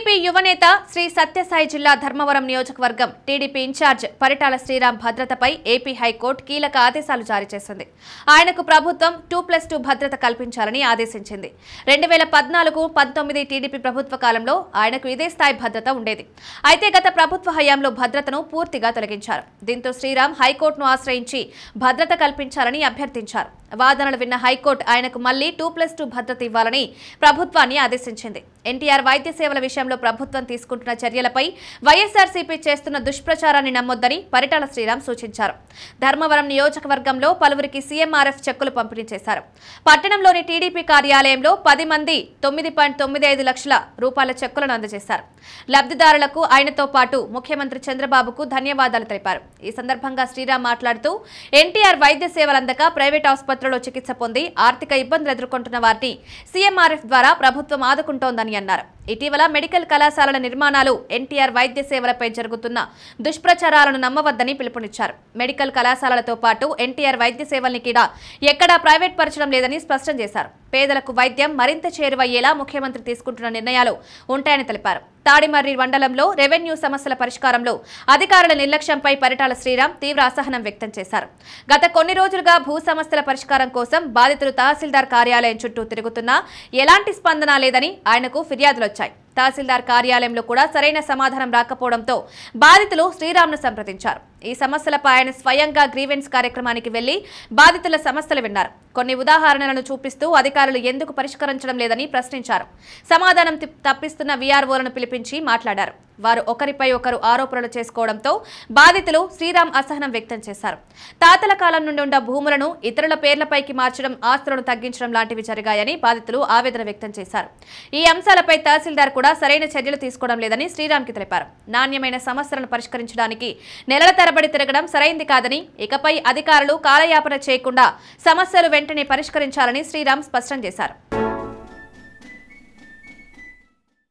TDP యువనేత శ్రీ సత్యసాయి జిల్లా ధర్మవరం నియోజకవర్గం టీడీపీ ఇన్ఛార్జ్ పరిటాల శ్రీరామ్ భద్రతపై ఏపీ హైకోర్టు కీలక ఆదేశాలు జారీ చేసింది. ఆయనకు ప్రభుత్వం 2+2 భద్రత కల్పించాలని ఆదేశించింది. 2014-19 టీడీపీ ప్రభుత్వ కాలంలో ఆయనకు ఇదే స్థాయి భద్రత ఉండేది. అయితే గత ప్రభుత్వ హయాంలో భద్రతను పూర్తిగా తొలగించారు. దీంతో శ్రీరామ్ హైకోర్టును ఆశ్రయించి భద్రత కల్పించాలని అభ్యర్థించారు. వాదనలు విన్న హైకోర్టు ఆయనకు మళ్లీ 2+2 భద్రత ఇవ్వాలని ప్రభుత్వాన్ని ఆదేశించింది. ఎన్టీఆర్ వైద్య సేవల విషయంలో ప్రభుత్వం తీసుకుంటున్న చర్యలపై వైఎస్ఆర్సీపీ చేస్తున్న దుష్ప్రచారాన్ని నమ్మొద్దని పరిటాల శ్రీరామ్ సూచించారు. ధర్మవరం నియోజకవర్గంలో పలువురికి సీఎంఆర్ఎఫ్ చెక్కులు పంపిణీ చేశారు. పట్టణంలోని టీడీపీ కార్యాలయంలో 10 మంది 9.95 లక్షల రూపాయల చెక్కులను అందజేశారు. లబ్ధిదారులకు ఆయనతో పాటు ముఖ్యమంత్రి చంద్రబాబుకు ధన్యవాదాలు తెలిపారు. ఈ సందర్భంగా శ్రీరామ్ మాట్లాడుతూ ఎన్టీఆర్ వైద్య సేవలు అందక ప్రైవేట్ ఆసుపత్రుల్లో చికిత్స పొంది ఆర్థిక ఇబ్బందులు ఎదుర్కొంటున్న వారిని సీఎంఆర్ఎఫ్ ద్వారా ప్రభుత్వం ఆదుకుంటోందని అన్నారు. ఇటీవల మెడికల్ కళాశాలల నిర్మాణాలు ఎన్టీఆర్ వైద్య సేవలపై జరుగుతున్న దుష్ప్రచారాలను నమ్మవద్దని పిలుపునిచ్చారు. మెడికల్ కళాశాలలతో పాటు ఎన్టీఆర్ వైద్య సేవల్ని కూడా ఎక్కడా ప్రైవేట్ పరచడం లేదని స్పష్టం చేశారు. పేదలకు వైద్యం మరింత చేరువయ్యేలా ముఖ్యమంత్రి తీసుకుంటున్న నిర్ణయాలు ఉంటాయని తెలిపారు. తాడిమర్రి మండలంలో రెవెన్యూ సమస్యల పరిష్కారంలో అధికారుల నిర్లక్ష్యంపై పరిటాల శ్రీరామ్ తీవ్ర అసహనం వ్యక్తం చేశారు. గత కొన్ని రోజులుగా భూ సమస్యల పరిష్కారం కోసం బాధితులు తహసీల్దార్ కార్యాలయం చుట్టూ తిరుగుతున్నా ఎలాంటి స్పందన లేదని ఆయనకు ఫిర్యాదులు వచ్చాయి. తహసీల్దార్ కార్యాలయంలో కూడా సరైన సమాధానం రాకపోవడంతో బాధితులు శ్రీరామ్ను సంప్రదించారు. ఈ సమస్యలపై ఆయన స్వయంగా గ్రీవెన్స్ కార్యక్రమానికి వెళ్లి బాధితుల సమస్యలు విన్నారు. కొన్ని ఉదాహరణలను చూపిస్తూ అధికారులు ఎందుకు పరిష్కరించడం లేదని ప్రశ్నించారు. సమాధానం తప్పిస్తున్న వీఆర్ఓలను పిలిపించి మాట్లాడారు. వారు ఒకరిపై ఒకరు ఆరోపణలు చేసుకోవడంతో బాధితులు శ్రీరామ్ అసహనం వ్యక్తం చేశారు. తాతల కాలం నుండి ఉన్న భూములను ఇతరుల పేర్లపైకి మార్చడం, ఆస్తులను తగ్గించడం లాంటివి జరిగాయని బాధితులు ఆవేదన వ్యక్తం చేశారు. ఈ అంశాలపై తహసీల్దార్ కూడా సరైన చర్యలు తీసుకోవడం లేదని శ్రీరామ్కి తెలిపారు. నాణ్యమైన సమస్యలను పరిష్కరించడానికి నెలల తరబడి తిరగడం సరైంది కాదని, ఇకపై అధికారులు కాలయాపన చేయకుండా సమస్యలు వెంటనే పరిష్కరించాలని శ్రీరామ్ స్పష్టం చేశారు.